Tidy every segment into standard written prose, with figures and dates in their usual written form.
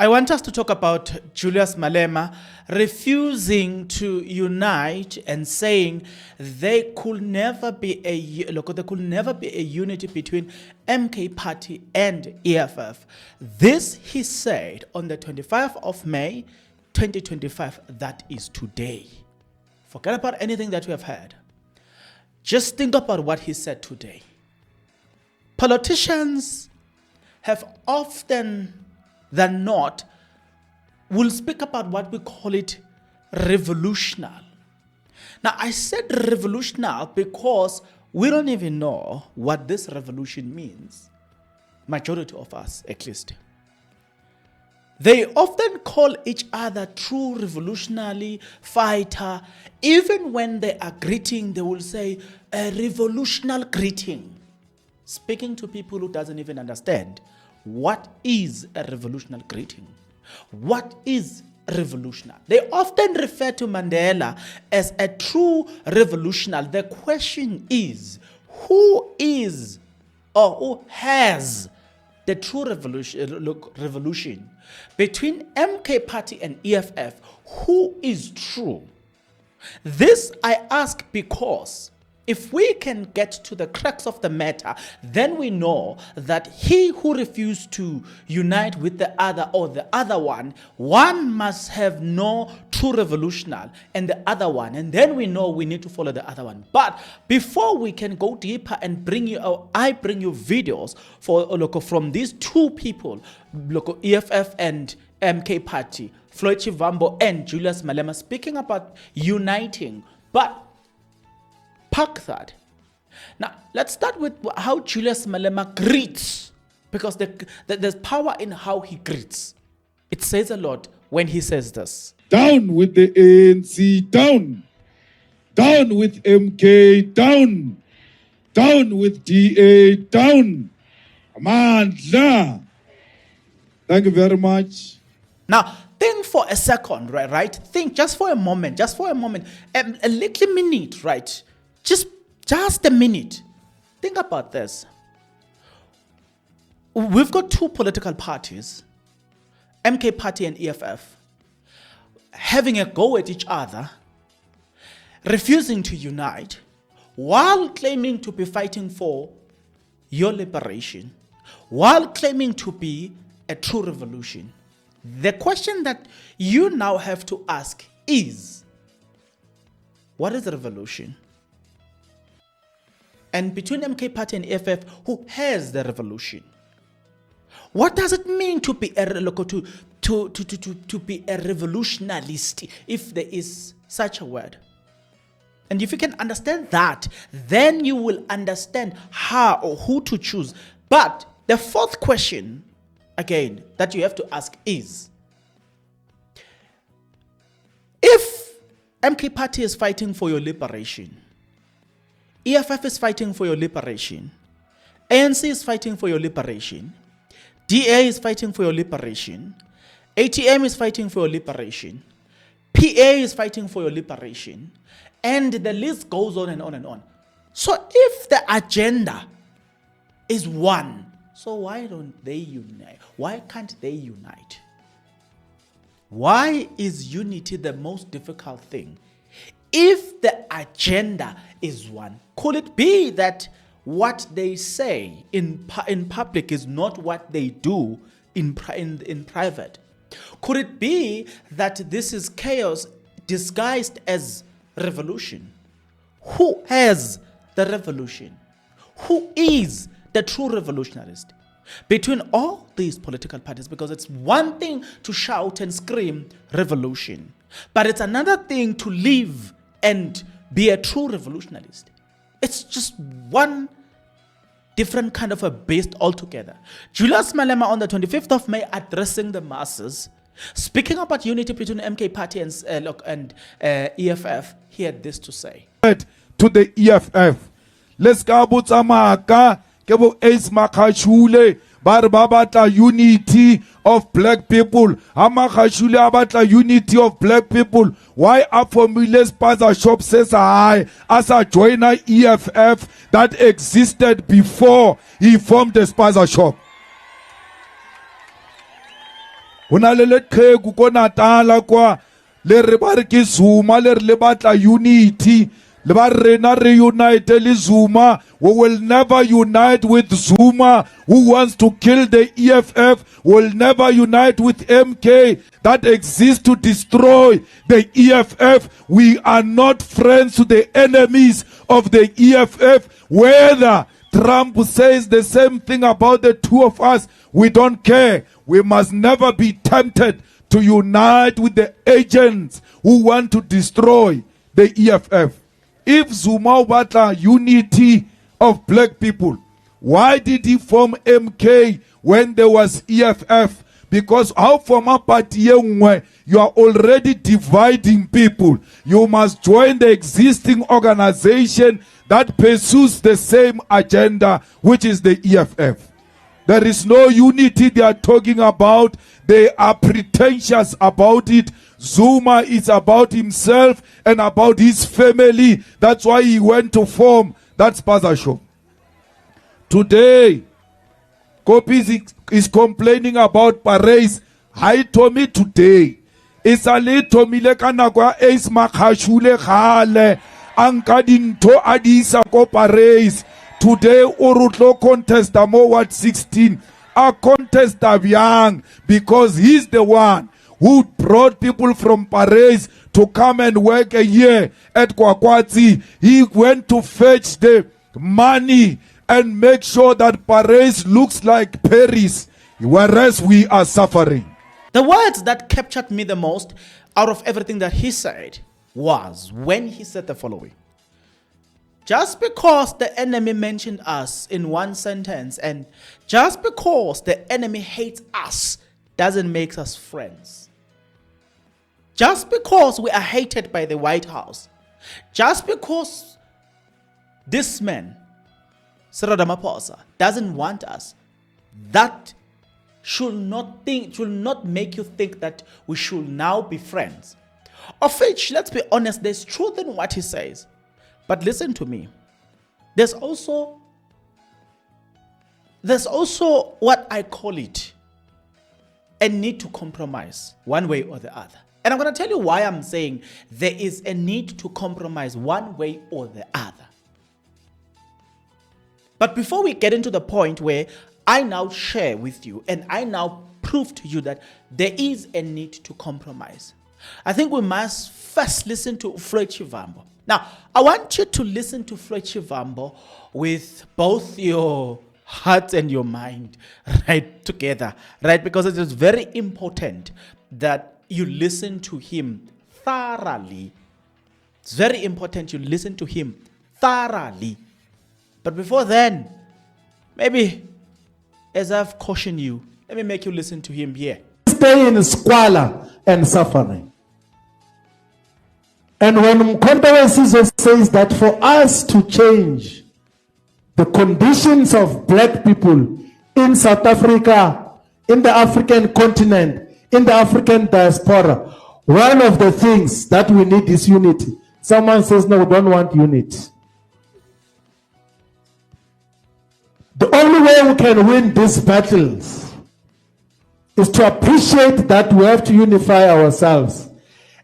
I want us to talk about Julius Malema refusing to unite and saying there could never be a unity between MK Party and EFF. This he said on the 25th of May 2025, that is today. Forget about anything that we have heard. Just think about what he said today. Politicians have often than not will speak about what we call it revolutionary. Now, I said revolutionary because we don't even know what this revolution means. Majority of us, at least. They often call each other true revolutionary fighter. Even when they are greeting, they will say a revolutionary greeting. Speaking to people who doesn't even understand what is a revolutionary greeting. What is revolutionary? They often refer to Mandela as a true revolutionary. The question is, who is or who has the true revolution between MK Party and EFF? Who is true? This I ask because if we can get to the crux of the matter, then we know that he who refused to unite with the other or the other one must have no true revolutionary and the other one, and then we know we need to follow the other one. But before we can go deeper and I bring you videos from these two people, EFF and MK Party, Floyd and Julius Malema, speaking about uniting, but park that. Now, let's start with how Julius Malema greets, because there's power in how he greets. It says a lot when he says this. Down with the ANC, down. Down with MK, down. Down with DA, down. Amandla. Thank you very much. Now, think for a second, right? Think just for a moment, a little minute, right? Just a minute. Think about this. We've got two political parties, MK Party and EFF, having a go at each other, refusing to unite, while claiming to be fighting for your liberation, while claiming to be a true revolution. The question that you now have to ask is, what is a revolution? And between MK Party and EFF, who has the revolution? What does it mean to be a revolutionalist, if there is such a word? And if you can understand that, then you will understand how or who to choose. But the fourth question, again, that you have to ask is, if MK Party is fighting for your liberation, EFF is fighting for your liberation, ANC is fighting for your liberation, DA is fighting for your liberation, ATM is fighting for your liberation, PA is fighting for your liberation, and the list goes on and on and on. So if the agenda is one, so why don't they unite? Why can't they unite? Why is unity the most difficult thing? If the agenda is one, could it be that what they say in public is not what they do in private? Could it be that this is chaos disguised as revolution? Who has the revolution? Who is the true revolutionarist between all these political parties? Because it's one thing to shout and scream revolution, but it's another thing to live and be a true revolutionarist. It's just one different kind of a beast altogether. Julius Malema on the 25th of May addressing the masses, speaking about unity between MK Party and EFF, he had this to say. To the EFF, let's go Amaka, Kebo Ace Makachule, Barbabata unity of black people. Amakashule abata unity of black people. Why a formula spaza shop says I as a joiner EFF that existed before he formed the spaza shop. Ho na le leqheku ko Natala kwa le re ba re ke Zuma le re le batla unity. Le ba rena reunite le Zuma. We will never unite with Zuma who wants to kill the EFF. We will never unite with MK that exists to destroy the EFF. We are not friends to the enemies of the EFF. Whether Trump says the same thing about the two of us, we don't care. We must never be tempted to unite with the agents who want to destroy the EFF. If Zuma batla unity of black people, why did he form MK when there was EFF? Because how from a party you are already dividing people. You must join the existing organization that pursues the same agenda, which is the EFF. There is no unity they are talking about. They are pretentious about it. Zuma is about himself and about his family. That's why he went to form that spaza show. Today, Kopi is complaining about Paris. Hi told me today. It's a little milekana Ace Makashule Hale. Anka dinto adisa ko Paris. Today, Urutlo contest mo what 16. A contest of young because he's the one who brought people from Paris to come and work a year at Kwakwatsi. He went to fetch the money and make sure that Paris looks like Paris, whereas we are suffering. The words that captured me the most out of everything that he said was when he said the following. Just because the enemy mentioned us in one sentence and just because the enemy hates us doesn't make us friends. Just because we are hated by the White House, just because this man, Cyril Ramaphosa, doesn't want us, that should not make you think that we should now be friends. Of which, let's be honest, there's truth in what he says. But listen to me. There's also what I call it a need to compromise one way or the other. And I'm going to tell you why I'm saying there is a need to compromise one way or the other. But before we get into the point where I now share with you and I now prove to you that there is a need to compromise, I think we must first listen to Floyd Shivambo. Now, I want you to listen to Floyd Shivambo with both your heart and your mind right together, right? Because it is very important that you listen to him thoroughly. It's very important you listen to him thoroughly. But before then, maybe, as I've cautioned you, let me make you listen to him here. Stay in squalor and suffering. And when Mkhonto says that for us to change the conditions of black people in South Africa, in the African continent, in the African diaspora, one of the things that we need is unity. Someone says, no, we don't want unity. The only way we can win these battles is to appreciate that we have to unify ourselves.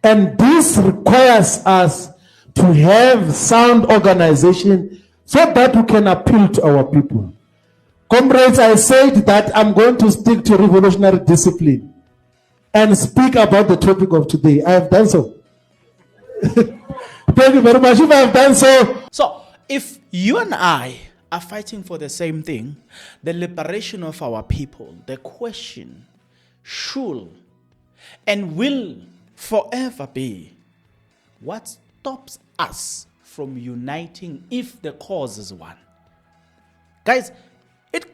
And this requires us to have sound organization so that we can appeal to our people. Comrades, I said that I'm going to stick to revolutionary discipline and speak about the topic of today. I have done so. Thank you very much. If I have done so. So, if you and I are fighting for the same thing, the liberation of our people, the question should and will forever be, what stops us from uniting if the cause is one? Guys, it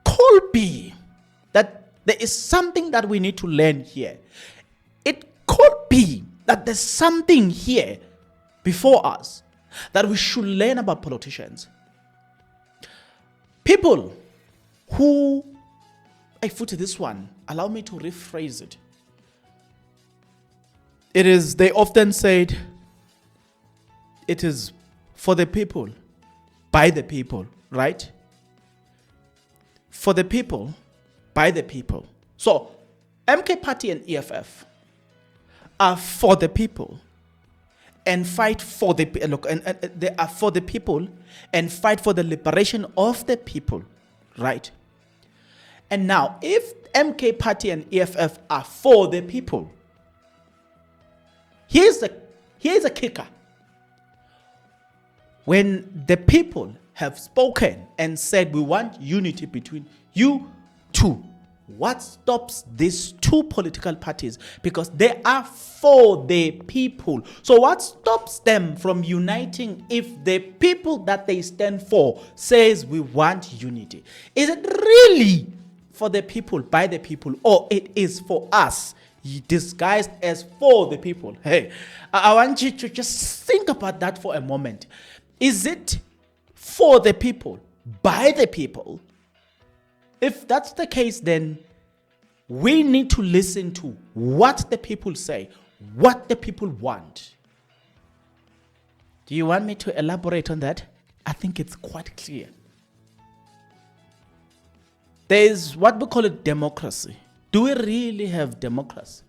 could be that there is something that we need to learn here. It could be that there's something here before us that we should learn about politicians. People who, I put this one, allow me to rephrase it. They often said, it is for the people, by the people, right? For the people, by the people. So, MK Party and EFF are for the people and fight for the they are for the people and fight for the liberation of the people, right? And now, if MK Party and EFF are for the people, here's a kicker. When the people have spoken and said we want unity between you two, what stops these two political parties? Because they are for the people. So what stops them from uniting if the people that they stand for says we want unity? Is it really for the people, by the people, or it is for us, disguised as for the people? Hey, I want you to just think about that for a moment. Is it for the people, by the people? If that's the case, then we need to listen to what the people say, what the people want. Do you want me to elaborate on that? I think it's quite clear. There is what we call it democracy. Do we really have democracy?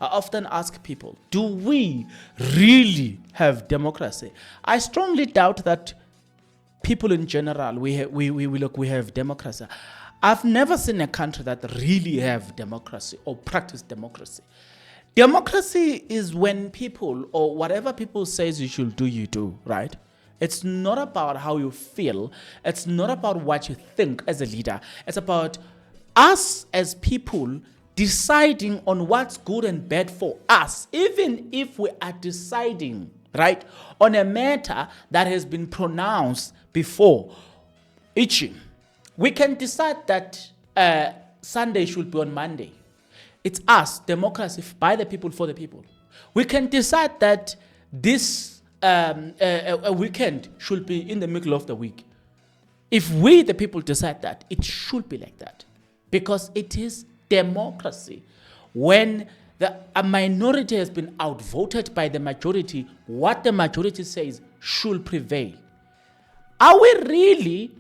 I often ask people, do we really have democracy? I strongly doubt that people in general, we have democracy. I've never seen a country that really have democracy or practice democracy. Democracy is when people, or whatever people says you should do, you do, right? It's not about how you feel. It's not about what you think as a leader. It's about us as people deciding on what's good and bad for us, even if we are deciding, right, on a matter that has been pronounced before. We can decide that Sunday should be on Monday. It's us, democracy, by the people, for the people. We can decide that this a weekend should be in the middle of the week. If we, the people, decide that, it should be like that. Because it is democracy. When a minority has been outvoted by the majority, what the majority says should prevail. Are we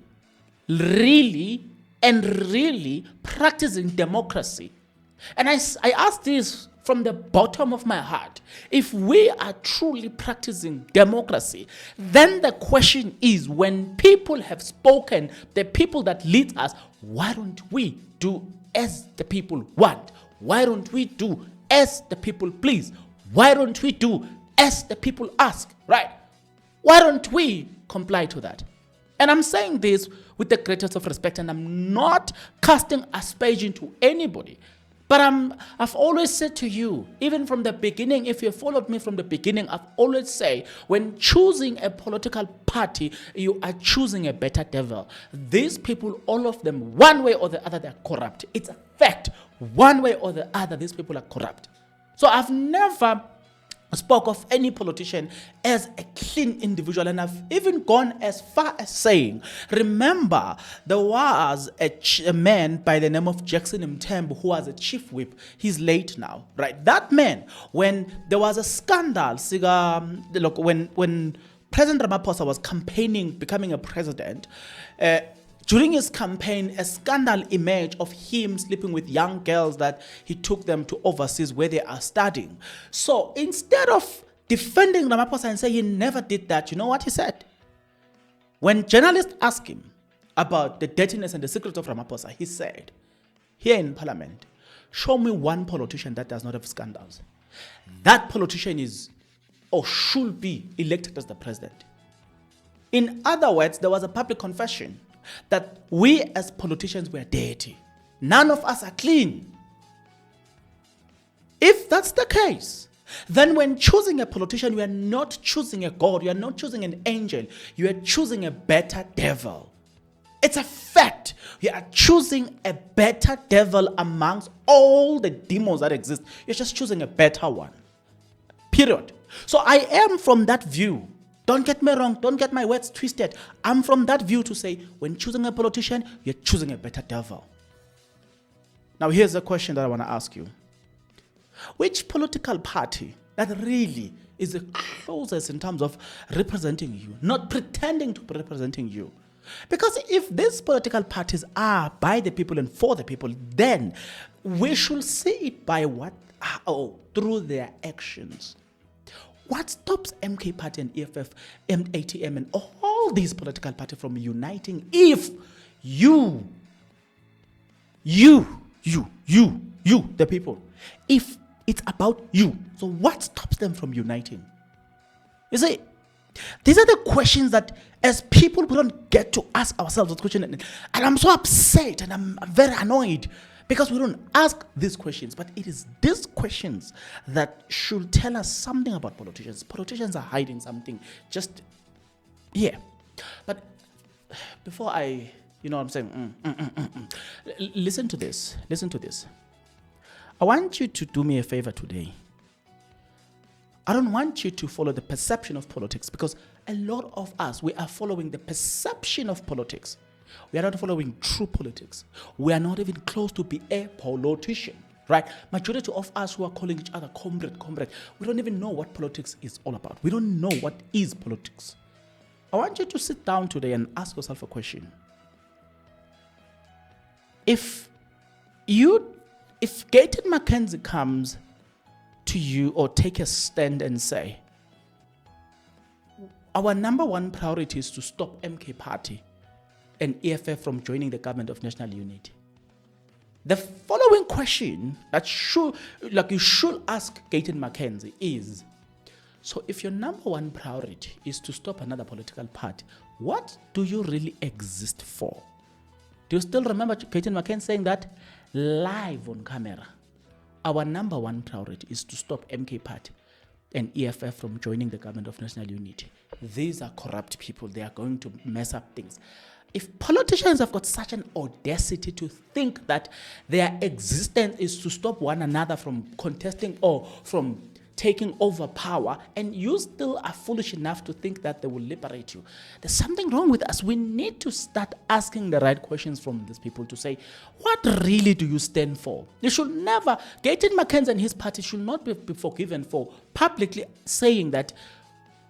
really practicing democracy? And I ask this from the bottom of my heart. If we are truly practicing democracy, then the question is, when people have spoken, the people that lead us, why don't we do as the people want? Why don't we do as the people please? Why don't we do as the people ask, right? Why don't we comply to that? And I'm saying this with the greatest of respect, and I'm not casting aspersion to anybody. But I've always said to you, even from the beginning, if you followed me from the beginning, I've always said, when choosing a political party, you are choosing a better devil. These people, all of them, one way or the other, they're corrupt. It's a fact. One way or the other, these people are corrupt. So I've never spoke of any politician as a clean individual, and I've even gone as far as saying, remember, there was a man by the name of Jackson Mthembu who was a chief whip. He's late now, right? That man, when there was a scandal, when President Ramaphosa was campaigning, becoming a president, during his campaign, a scandal emerged of him sleeping with young girls that he took them to overseas where they are studying. So instead of defending Ramaphosa and saying he never did that, you know what he said? When journalists asked him about the dirtiness and the secrets of Ramaphosa, he said, here in Parliament, show me one politician that does not have scandals. That politician is or should be elected as the president. In other words, there was a public confession that we as politicians were dirty. None of us are clean. If that's the case, then when choosing a politician, you are not choosing a God, you are not choosing an angel, you are choosing a better devil. It's a fact. You are choosing a better devil amongst all the demons that exist. You're just choosing a better one. Period. So I am from that view. Don't get me wrong. Don't get my words twisted. I'm from that view to say, when choosing a politician, you're choosing a better devil. Now, here's a question that I want to ask you. Which political party that really is the closest in terms of representing you, not pretending to be representing you? Because if these political parties are by the people and for the people, then we should see it by through their actions. What stops MK Party and EFF, ATM, and all these political parties from uniting if you, the people, if it's about you? So what stops them from uniting? You see, these are the questions that as people we don't get to ask ourselves this question, and I'm so upset and I'm very annoyed because we don't ask these questions. But it is these questions that should tell us something about politicians. Politicians are hiding something just here. But before I, you know what I'm saying, listen to this. Listen to this. I want you to do me a favor today. I don't want you to follow the perception of politics, because a lot of us, we are following the perception of politics. We are not following true politics. We are not even close to be a politician, right? Majority of us who are calling each other comrade, we don't even know what politics is all about. We don't know what is politics. I want you to sit down today and ask yourself a question. If Gayton McKenzie comes to you or take a stand and say, our number one priority is to stop MK Party and EFF from joining the government of national unity, the following question that you should ask Gayton McKenzie is, so if your number one priority is to stop another political party, what do you really exist for? Do you still remember Gayton McKenzie saying that live on camera? Our number one priority is to stop MK Party and EFF from joining the government of national unity. These are corrupt people. They are going to mess up things. If politicians have got such an audacity to think that their existence is to stop one another from contesting or from taking over power, and you still are foolish enough to think that they will liberate you, there's something wrong with us. We need to start asking the right questions from these people to say, what really do you stand for? You should never, Gayton McKenzie and his party should not be forgiven for publicly saying that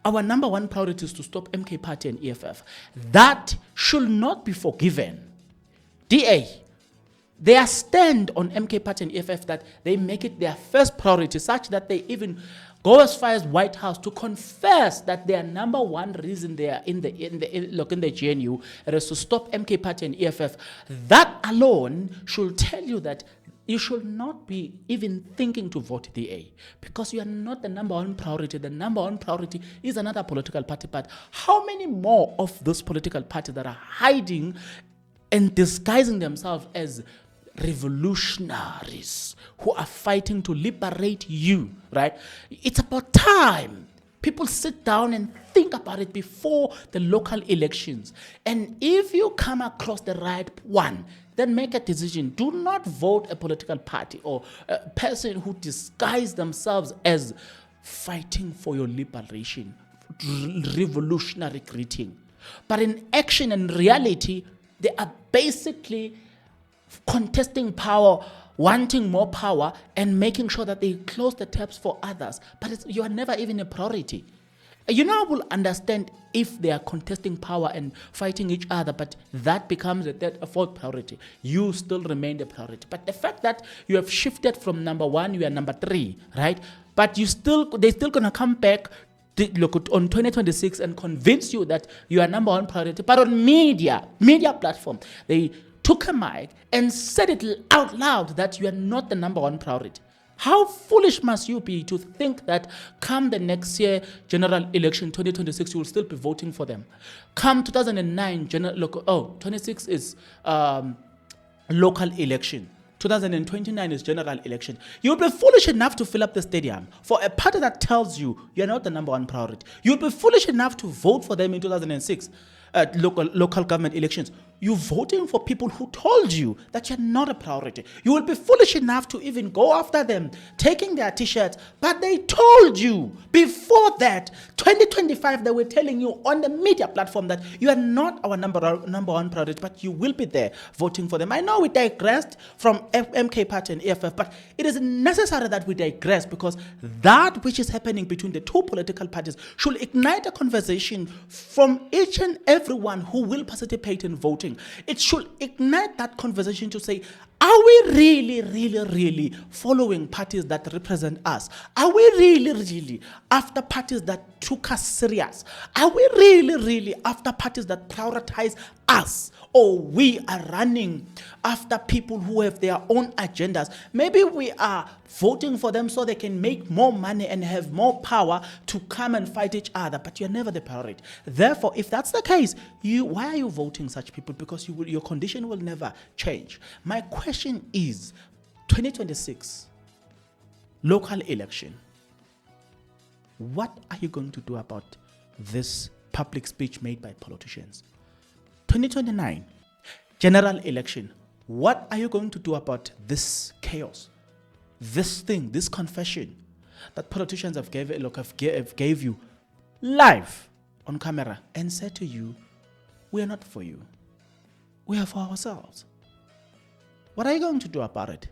our number one priority is to stop MK Party and EFF. That should not be forgiven. DA, their stand on MK Party and EFF, that they make it their first priority, such that they even go as far as White House to confess that their number one reason they are in the GNU is to stop MK Party and EFF. That alone should tell you that you should not be even thinking to vote DA, because you are not the number one priority. The number one priority is another political party. But how many more of those political parties that are hiding and disguising themselves as revolutionaries who are fighting to liberate you, right? It's about time people sit down and think about it before the local elections. And if you come across the right one, then make a decision. Do not vote a political party or a person who disguise themselves as fighting for your liberation, revolutionary greeting. But in action and reality, they are basically contesting power, wanting more power, and making sure that they close the taps for others. But you are never even a priority. You know, I will understand if they are contesting power and fighting each other, but that becomes a fourth priority. You still remain the priority. But the fact that you have shifted from number one, you are number three, right? But they're still going to come back on 2026 and convince you that you are number one priority. But on media platform, they took a mic and said it out loud that you are not the number one priority. How foolish must you be to think that come the next year general election 2026 you will still be voting for them? Come 2009 26 is local election. 2029 is general election. You'll be foolish enough to fill up the stadium for a party that tells you you're not the number one priority. You'll be foolish enough to vote for them in 2006 local government elections. You're voting for people who told you that you're not a priority. You will be foolish enough to even go after them, taking their t-shirts, but they told you before that, 2025, they were telling you on the media platform that you are not our number one priority, but you will be there voting for them. I know we digressed from MK Party and EFF, but it is necessary that we digress, because that which is happening between the two political parties should ignite a conversation from each and everyone who will participate in voting. It should ignite that conversation to say, Are we really following parties that represent us? Are we really after parties that took us serious? Are we really after parties that prioritize us? Or we are running after people who have their own agendas? Maybe we are voting for them so they can make more money and have more power to come and fight each other, but you're never the priority. Therefore, if that's the case, why are you voting such people? Because your condition will never change. My question is, 2026 local election, what are you going to do about this public speech made by politicians? 2029 general election, what are you going to do about this chaos, this thing, this confession that politicians have gave you live on camera and said to you, we are not for you, we are for ourselves? What are you going to do about it?